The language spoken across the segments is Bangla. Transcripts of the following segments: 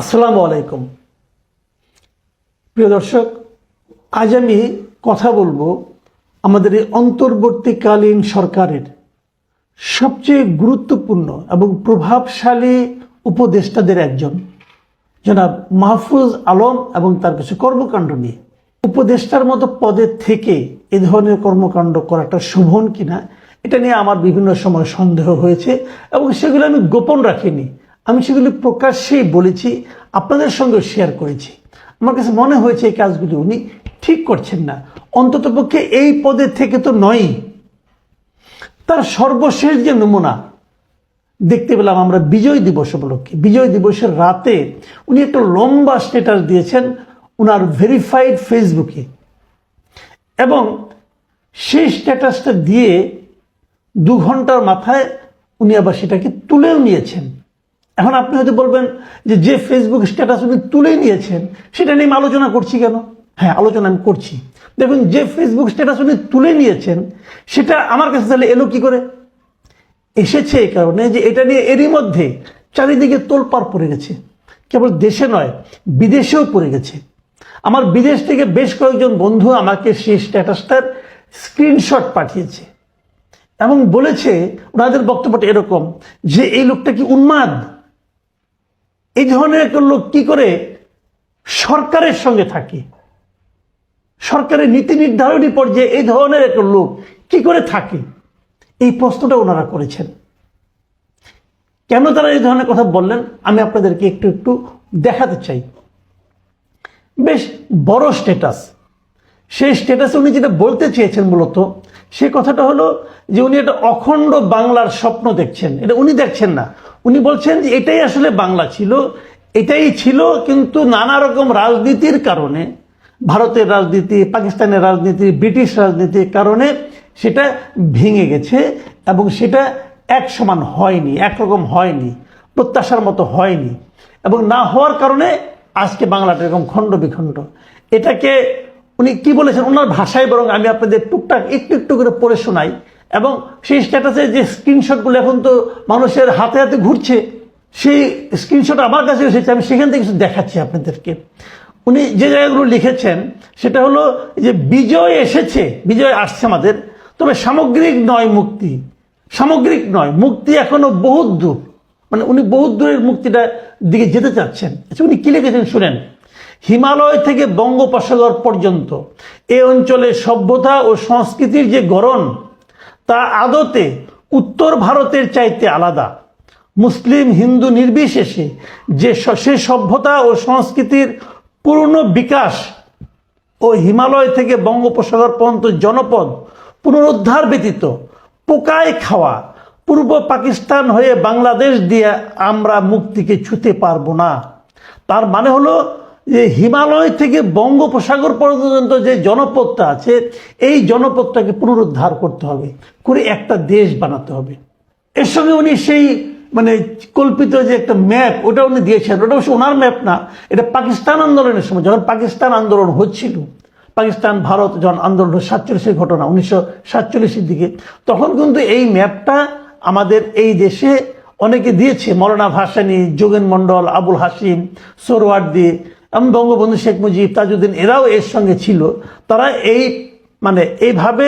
আসসালামু আলাইকুম প্রিয় দর্শক, আজ আমি কথা বলবো আমাদের এই অন্তর্বর্তীকালীন সরকারের সবচেয়ে গুরুত্বপূর্ণ এবং প্রভাবশালী উপদেষ্টাদের একজন জনাব মাহফুজ আলম এবং তার কিছু কর্মকাণ্ড নিয়ে। উপদেষ্টার মতো পদে থেকে এই ধরনের কর্মকাণ্ড করাটা শোভন কিনা এটা নিয়ে আমার বিভিন্ন সময় সন্দেহ হয়েছে এবং সেগুলো আমি গোপন রাখিনি। আমি সেগুলি প্রকাশ্যেই বলেছি, আপনাদের সঙ্গে শেয়ার করেছি। আমার কাছে মনে হয়েছে এই কাজগুলি উনি ঠিক করছেন না, অন্ততপক্ষে এই পদে থেকে তো নয়ই। তার সর্বশেষ যে নমুনা দেখতে পেলাম আমরা বিজয় দিবস উপলক্ষে, বিজয় দিবসের রাতে উনি একটা লম্বা স্ট্যাটাস দিয়েছেন ওনার ভেরিফাইড ফেসবুকে, এবং সেই স্ট্যাটাসটা দিয়ে 2 ঘন্টার মাথায় উনি আবার সেটাকে তুলেও নিয়েছেন। এখন আপনি হয়তো বলবেন যে ফেসবুক স্ট্যাটাস উনি তুলে নিয়েছেন সেটা নিয়ে আমি আলোচনা করছি কেন? হ্যাঁ, আলোচনা আমি করছি। দেখুন, যে ফেসবুক স্ট্যাটাস উনি তুলে নিয়েছেন সেটা আমার কাছে তাহলে এলো কি করে? এসেছে এই কারণে যে এটা নিয়ে এরই মধ্যে চারিদিকে তোলপাড় পড়ে গেছে। কেবল দেশে নয়, বিদেশেও পড়ে গেছে। আমার বিদেশ থেকে বেশ কয়েকজন বন্ধু আমাকে সেই স্ট্যাটাসটার স্ক্রিনশট পাঠিয়েছে এবং বলেছে, ওনাদের বক্তব্যটা এরকম যে এই লোকটা কি উন্মাদ? এই ধরনের একটা লোক কি করে সরকারের সঙ্গে থাকে? সরকারের নীতি নির্ধারণী পর্যায়ে এই ধরনের একটা লোক কি করে থাকে? এই প্রশ্নটা ওনারা করেছেন। কেন তারা এই ধরনের কথা বললেন আমি আপনাদেরকে একটু একটু দেখাতে চাই। বেশ বড় স্ট্যাটাস। সেই স্ট্যাটাসে উনি যেটা বলতে চেয়েছেন মূলত সে কথাটা হলো যে উনি একটা অখণ্ড বাংলার স্বপ্ন দেখছেন। এটা উনি দেখছেন না, উনি বলছেন যে এটাই আসলে বাংলা ছিল, এটাই ছিল, কিন্তু নানা রকম রাজনীতির কারণে, ভারতের রাজনীতি, পাকিস্তানের রাজনীতি, ব্রিটিশ রাজনীতির কারণে সেটা ভেঙে গেছে এবং সেটা এক সমান হয়নি, একরকম হয়নি, প্রত্যাশার মতো হয়নি, এবং না হওয়ার কারণে আজকে বাংলাটা এরকম খণ্ড বিখণ্ড। এটাকে উনি কি বলেছেন ওনার ভাষায়, বরং আমি আপনাদের টুকটাক একটু একটু করে পড়ে শোনাই। এবং সেই স্ট্যাটাসে যে স্ক্রিনশটগুলো এখন তো মানুষের হাতে হাতে ঘুরছে, সেই স্ক্রিনশট আমার কাছে এসেছে, আমি সেখান থেকে কিছু দেখাচ্ছি আপনাদেরকে। উনি যে জায়গাগুলো লিখেছেন সেটা হলো যে বিজয় এসেছে, বিজয় আসছে আমাদের, তবে সামগ্রিক নয় মুক্তি, সামগ্রিক নয়, মুক্তি এখনো বহুত দূর। মানে উনি বহুত দূরের মুক্তিটা দিকে যেতে চাচ্ছেন। আচ্ছা, উনি কি লিখেছেন শুনেন। হিমালয় থেকে বঙ্গোপসাগর পর্যন্ত এ অঞ্চলে সভ্যতা ও সংস্কৃতির যে গড়ন তা আদতে উত্তর ভারতের চাইতে আলাদা। মুসলিম হিন্দু নির্বিশেষে যে সে সভ্যতা ও সংস্কৃতির পূর্ণ বিকাশ ও হিমালয় থেকে বঙ্গোপসাগর পর্যন্ত জনপদ পুনরুদ্ধার ব্যতীত পোকায় খাওয়া পূর্ব পাকিস্তান হয়ে বাংলাদেশ দিয়ে আমরা মুক্তিকে ছুঁতে পারবো না। তার মানে হলো যে হিমালয় থেকে বঙ্গোপসাগর পর্যন্ত যে জনপদটা আছে এই জনপদটাকে পুনরুদ্ধার করতে হবে, করে একটা দেশ বানাতে হবে। এর সঙ্গে উনি সেই মানে কল্পিত যে একটা ম্যাপ ওটা উনি দিয়েছেন, ওটা অবশ্য ওনার ম্যাপ না, এটা পাকিস্তান আন্দোলনের সময় যখন পাকিস্তান আন্দোলন হচ্ছিল, পাকিস্তান ভারত যখন আন্দোলন 47-এর ঘটনা 1947-এর দিকে, তখন কিন্তু এই ম্যাপটা আমাদের এই দেশে অনেকে দিয়েছে। মৌলানা ভাসানী, যোগেন মন্ডল, আবুল হাসিম, সোহরাওয়ার্দী এবং বঙ্গবন্ধু শেখ মুজিব, তাজউদ্দিন, এরাও এর সঙ্গে ছিল। তারা এই মানে এইভাবে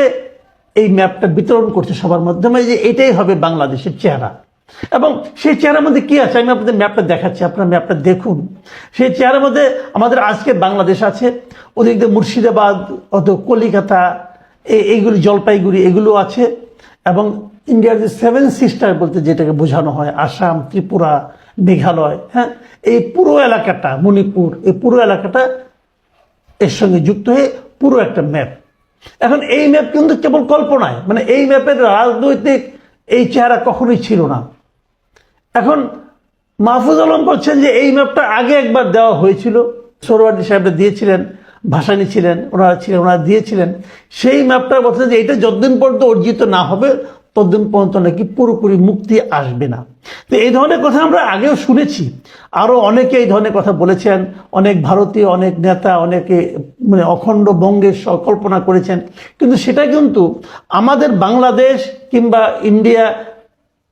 এই ম্যাপটা বিতরণ করছে সবার মাধ্যমে যে এটাই হবে বাংলাদেশের চেহারা। এবং সেই চেহারার মধ্যে কি আছে আমি আপনাদের ম্যাপটা দেখাচ্ছি, আপনারা ম্যাপটা দেখুন। সেই চেহারার মধ্যে আমাদের আজকে বাংলাদেশ আছে, ওদিক দিয়ে মুর্শিদাবাদ, অত কলিকাতা, এইগুলি জলপাইগুড়ি এগুলো আছে, এবং ইন্ডিয়ার যে 7 সিস্টার বলতে যেটাকে বোঝানো হয়, আসাম, ত্রিপুরা, মেঘালয়, হ্যাঁ, এই পুরো এলাকাটা, মণিপুর, এই পুরো এলাকাটা এর সঙ্গে যুক্ত হয়ে পুরো একটা ম্যাপ। এখন এই ম্যাপ কিন্তু কেবল কল্পনায়, মানে এই ম্যাপের রাজনৈতিক এই চেহারা কখনোই ছিল না। এখন মাহফুজ আলম বলছেন যে এই ম্যাপটা আগে একবার দেওয়া হয়েছিল, সোহরাওয়ার্দী সাহেবরা দিয়েছিলেন, ভাসানী ছিলেন, ওনারা দিয়েছিলেন। সেই ম্যাপটা বলছে যে এটা যতদিন পর্যন্ত অর্জিত না হবে ততদিন পর্যন্ত নাকি পুরোপুরি মুক্তি আসবে না। তো এই ধরনের কথা আমরা আগেও শুনেছি, আরও অনেকে এই ধরনের কথা বলেছেন, অনেক ভারতীয় অনেক নেতা, অনেকে মানে অখণ্ড বঙ্গের কল্পনা করেছেন, কিন্তু সেটা কিন্তু আমাদের বাংলাদেশ কিংবা ইন্ডিয়া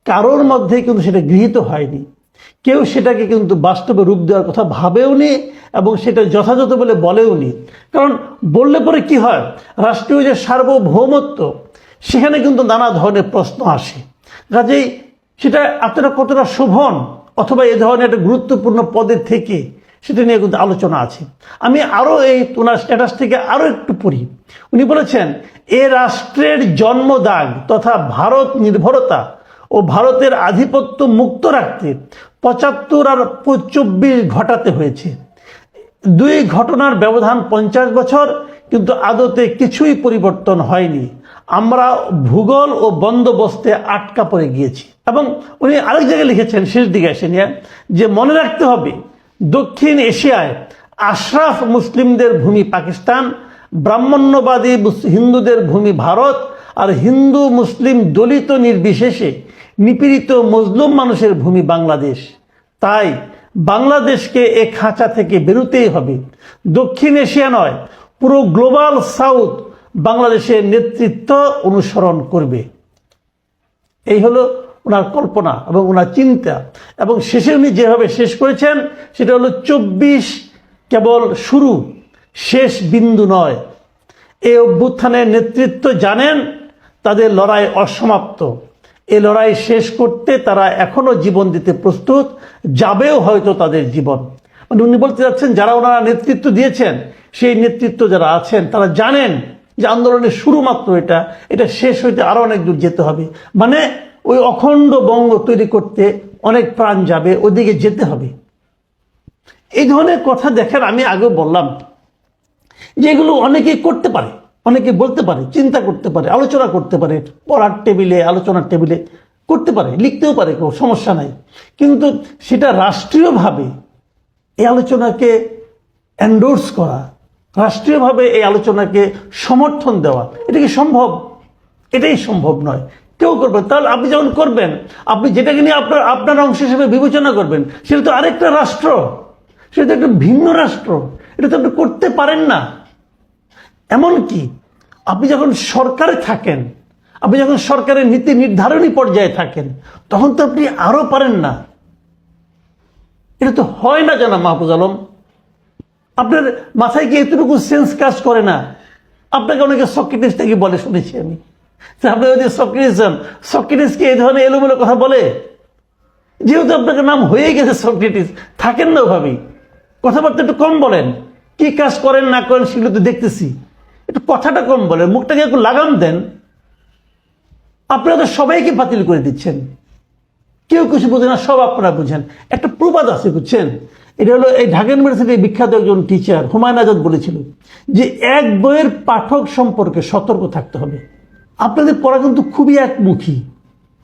কারোর মধ্যে কিন্তু সেটা গৃহীত হয়নি। কেউ সেটাকে কিন্তু বাস্তবে রূপ দেওয়ার কথা ভাবেও নি এবং সেটা যথাযথ বলে বলেও নি। কারণ বললে পরে কি হয়, রাষ্ট্রীয় যে সার্বভৌমত্ব সেখানে কিন্তু নানা ধরনের প্রশ্ন আসে। কাজেই সেটা আপনারা কতটা শোভন অথবা এ ধরনের একটা গুরুত্বপূর্ণ পদে থেকে সেটা নিয়ে কিন্তু আলোচনা আছে। আমি আরও ওনার স্ট্যাটাস থেকে আরও একটু পড়ি। উনি বলেছেন, এ রাষ্ট্রের জন্মদাগ তথা ভারত নির্ভরতা ও ভারতের আধিপত্য মুক্ত রাখতে ৭৫ আর ২৪ ঘটাতে হয়েছে। দুই ঘটনার ব্যবধান ৫০ বছর, কিন্তু আদতে কিছুই পরিবর্তন হয়নি। আমরা ভূগোল ও বন্দোবস্তে আটকা পড়ে গিয়েছি। এবং উনি আরেক জায়গায় লিখেছেন শেষ দিকে এসে নিয়ে, যে মনে রাখতে হবে দক্ষিণ এশিয়ায় আশরাফ মুসলিমদের ভূমি পাকিস্তান, ব্রাহ্মণ্যবাদী হিন্দুদের ভূমি ভারত, আর হিন্দু মুসলিম দলিত নির্বিশেষে নিপীড়িত মজলুম মানুষের ভূমি বাংলাদেশ। তাই বাংলাদেশকে এ খাঁচা থেকে বেরোতেই হবে। দক্ষিণ এশিয়া নয়, পুরো গ্লোবাল সাউথ বাংলাদেশের নেতৃত্ব অনুসরণ করবে। এই হলো ওনার কল্পনা এবং ওনার চিন্তা। এবং শেষে উনি যেভাবে শেষ করেছেন সেটা হলো ২৪ কেবল শুরু, শেষ বিন্দু নয়। এই অভ্যুত্থানের নেতৃত্ব জানেন তাদের লড়াই অসমাপ্ত। এই লড়াই শেষ করতে তারা এখনো জীবন দিতে প্রস্তুত, যাবেও হয়তো তাদের জীবন। মানে উনি বলতে যাচ্ছেন যারা ওনারা নেতৃত্ব দিয়েছেন, সেই নেতৃত্ব যারা আছেন তারা জানেন যে আন্দোলনের শুরু মাত্র, এটা শেষ হইতে আরো অনেক দূর যেতে হবে। মানে ওই অখণ্ড বঙ্গ তৈরি করতে অনেক প্রাণ যাবে, ওদিকে যেতে হবে। এই ধরনের কথা দেখেন, আমি আগেও বললাম যে এগুলো অনেকেই করতে পারে, অনেকে বলতে পারে, চিন্তা করতে পারে, আলোচনা করতে পারে, পড়ার টেবিলে, আলোচনার টেবিলে করতে পারে, লিখতেও পারে, কোনো সমস্যা নাই। কিন্তু সেটা রাষ্ট্রীয়ভাবে এই আলোচনাকে এন্ডোর্স করা, রাষ্ট্রীয়ভাবে এই আলোচনাকে সমর্থন দেওয়া, এটা কি সম্ভব? এটাই সম্ভব নয়। কেউ করবেন, তাহলে আপনি যখন করবেন, আপনি যেটাকে নিয়ে আপনার অংশ হিসেবে বিবেচনা করবেন, সেটা তো আরেকটা রাষ্ট্র, সেটা তো একটা ভিন্ন রাষ্ট্র, এটা তো আপনি করতে পারেন না। এমনকি আপনি যখন সরকারে থাকেন, আপনি যখন সরকারের নীতি নির্ধারণী পর্যায়ে থাকেন, তখন তো আপনি আরো পারেন না। এটা তো হয় না জানা মাহফুজ আলম, আপনার মাথায় কি এতটুকু সেন্স কাজ করে না? আপনাকে অনেকে সক্রেটিস থেকে বলে শুনেছি আমি। আপনি যদি সক্রেটিসকে এই ধরনের এলোমেলো কথা বলে, যেহেতু আপনাকে নাম হয়ে গেছে সক্রেটিস, থাকেন না ওভাবেই, কথাবার্তা একটু কম বলেন। কি কাজ করেন না করেন সেগুলো তো দেখতেছি, একটু কথাটা কম বলেন, মুখটাকে একটু লাগাম দেন। আপনারা তো সবাইকে বাতিল করে দিচ্ছেন, কেউ কিছু বোঝে না, সব আপনারা বুঝেন। একটা প্রবাদ আছে বুঝছেন, এটা হলো এই ঢাকা ইউনিভার্সিটির বিখ্যাত একজন টিচার হুমায়ুন আজাদ বলেছিল যে এক বইয়ের পাঠক সম্পর্কে সতর্ক থাকতে হবে। আপনাদের পড়া কিন্তু খুবই একমুখী।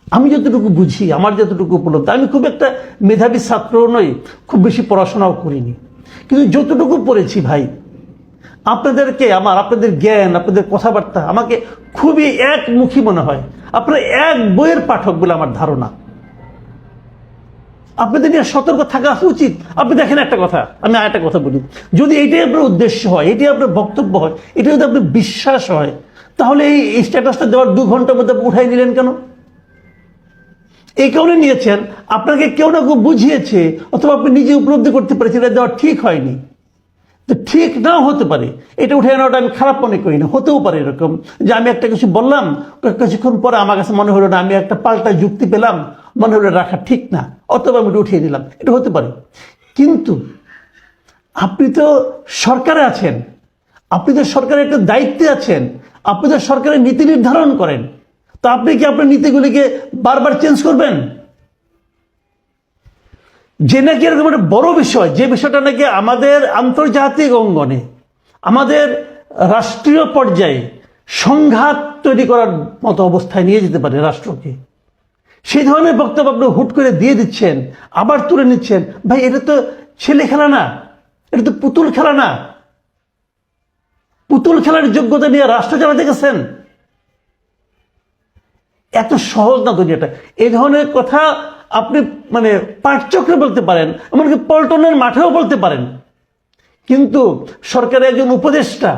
আমি যতটুকু বুঝি, আমার যতটুকু উপলব্ধ, আমি খুব একটা মেধাবী ছাত্রও নই, খুব বেশি পড়াশোনাও করিনি, কিন্তু যতটুকু পড়েছি ভাই, আপনাদের জ্ঞান, আপনাদের কথাবার্তা আমাকে খুবই একমুখী মনে হয়। আপনারা এক বইয়ের পাঠক বলে আমার ধারণা। আপনাদের নিয়ে সতর্ক থাকা উচিত। আপনি দেখেন একটা কথা, আমি আর একটা কথা বলি, যদি এটাই আপনার উদ্দেশ্য হয়, এটাই আপনার বক্তব্য হয়, এটা যদি আপনার বিশ্বাস হয়, তাহলে এই স্ট্যাটাসটা দেওয়ার ২ ঘন্টার মধ্যে উঠাই নিলেন কেন? এই কারণে নিয়েছেন আপনাকে কেউ না কেউ বুঝিয়েছে, অথবা আপনি নিজে উপলব্ধি করতে পেরেছেন এটা দেওয়া ঠিক হয়নি। তো ঠিক নাও হতে পারে, এটা উঠে নেওয়াটা আমি খারাপ মনে করি না। হতেও পারে এরকম যে আমি একটা কিছু বললাম, কিছুক্ষণ পরে আমার কাছে মনে হলো না, আমি একটা পাল্টা যুক্তি পেলাম, মনে হলো রাখা ঠিক না, অথবা আমি উঠিয়ে দিলাম, এটা হতে পারে। কিন্তু আপনি তো সরকারে আছেন, আপনি তো সরকারের একটা দায়িত্বে আছেন, আপনি তো সরকারের নীতি নির্ধারণ করেন, তো আপনি কি আপনার নীতিগুলিকে বারবার চেঞ্জ করবেন? যে নাকি এরকম একটা বড় বিষয়, যে বিষয়টা নাকি আমাদের আন্তর্জাতিক অঙ্গনে, আমাদের রাষ্ট্রীয় পর্যায়ে সংঘাত তৈরি করার মতো অবস্থায় নিয়ে যেতে পারে রাষ্ট্রকে, সেই ধরনের বক্তব্য আপনি হুট করে দিয়ে দিচ্ছেন, আবার তুলে নিচ্ছেন। ভাই, এটা তো ছেলে খেলা না, এটা তো পুতুল খেলা না। পুতুল খেলার যোগ্যতা নিয়ে রাষ্ট্র চালাতে গেছেন, এত সহজ না দুনিয়াটা। এই ধরনের কথা আপনি পাঠচক্রে বলতে পারেন, এমনকি পল্টনের মাঠেও বলতে পারেন, কিন্তু সরকারের একজন উপদেষ্টা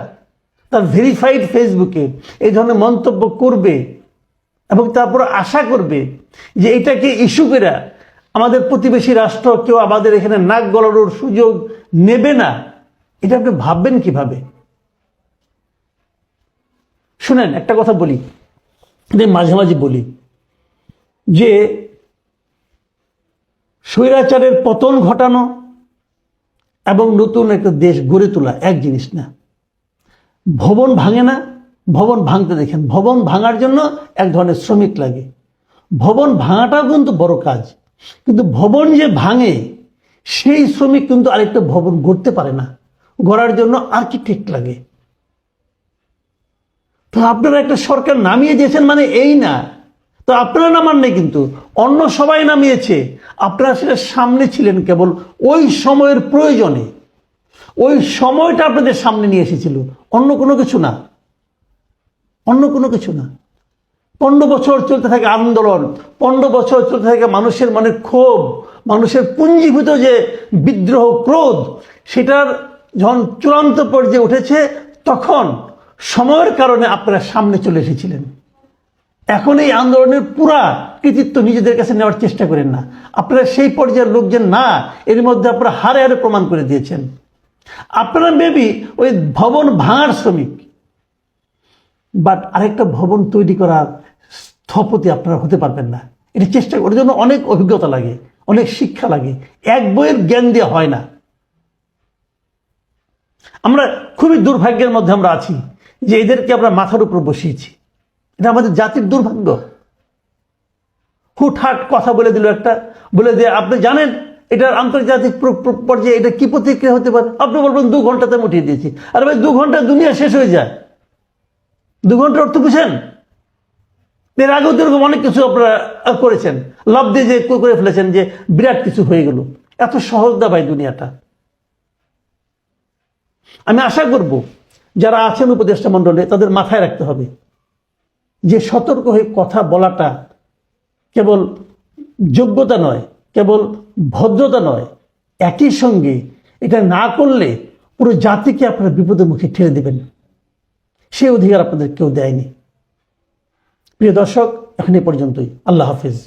তার ভেরিফাইড ফেসবুকে এই ধরনের মন্তব্য করবে এবং তারপর আশা করবে যে এটাকে ইস্যু করে আমাদের প্রতিবেশী রাষ্ট্র কেউ আমাদের এখানে নাক গলানোর সুযোগ নেবে না, এটা আপনি ভাববেন কিভাবে? শুনেন, একটা কথা বলি, মাঝে মাঝে বলি যে স্বৈরাচারের পতন ঘটানো এবং নতুন একটা দেশ গড়ে তোলা এক জিনিস না। ভবন ভাঙে না, ভবন ভাঙতে দেখেন, ভবন ভাঙার জন্য এক ধরনের শ্রমিক লাগে। ভবন ভাঙাটাও কিন্তু বড় কাজ, কিন্তু ভবন যে ভাঙে সেই শ্রমিক কিন্তু আরেকটা ভবন গড়তে পারে না, গড়ার জন্য আর্কিটেক্ট লাগে। তো আপনারা একটা সরকার নামিয়ে দিয়েছেন মানে এই না, তো আপনারা নামান নেই, কিন্তু অন্য সবাই নামিয়েছে, আপনারা সেটা সামনে ছিলেন কেবল ওই সময়ের প্রয়োজনে। ওই সময়টা আপনাদের সামনে নিয়ে এসেছিল, অন্য কোনো কিছু না, অন্য কোনো কিছু না। 15 বছর চলতে থাকে আন্দোলন, 15 বছর চলতে থাকে মানুষের মনে ক্ষোভ, মানুষের পুঞ্জীভূত যে বিদ্রোহ, ক্রোধ, সেটার যখন চূড়ান্ত পর্যায়ে উঠেছে তখন সময়ের কারণে আপনারা সামনে চলে এসেছিলেন। এখন এই আন্দোলনের পুরা কৃতিত্ব নিজেদের কাছে নেওয়ার চেষ্টা করেন না, আপনারা সেই পর্যায়ের লোকজন না, এর মধ্যে আপনারা হারে হারে প্রমাণ করে দিয়েছেন। আপনারা মেবি ওই ভবন ভাঙার শ্রমিক, বাট আরেকটা ভবন তৈরি করার স্থপতি আপনারা হতে পারবেন না। এটা চেষ্টা করার জন্য অনেক অভিজ্ঞতা লাগে, অনেক শিক্ষা লাগে, এক বইয়ের জ্ঞান দিয়ে হয় না। আমরা খুবই দুর্ভাগ্যের মধ্যে আমরা আছি যে এদেরকে আমরা মাথার উপর বসিয়েছি। এটা আমাদের জাতির দুর্ভাগ্য। হুটহাট কথা বলে দিল একটা, বলে দিয়ে আপনি জানেন এটার আন্তর্জাতিক পর্যায়ে এটা কি প্রতিক্রিয়া হতে পারে, আপনি বলবেন 2 ঘন্টাতে উঠিয়ে দিয়েছি। আর ভাই 2 ঘন্টায় দুনিয়া শেষ হয়ে যায়। 2 ঘন্টার অর্থ বুঝেন? এর আগেও তো এরকম অনেক কিছু আপনারা করেছেন, লাভ দিয়ে যে করে ফেলেছেন যে বিরাট কিছু হয়ে গেল। এত সহজ না ভাই দুনিয়াটা। আমি আশা করব যারা আছেন উপদেষ্টা মণ্ডলে তাদের মাথায় রাখতে হবে যে সতর্ক হয়ে কথা বলাটা কেবল যোগ্যতা নয়, কেবল ভদ্রতা নয়, একই সঙ্গে এটা না করলে পুরো জাতিকে আপনারা বিপদের মুখে ঠেলে দেবেন, সেই অধিকার আপনাদের কেউ দেয়নি। প্রিয় দর্শক, এখন এ পর্যন্তই। আল্লাহ হাফেজ।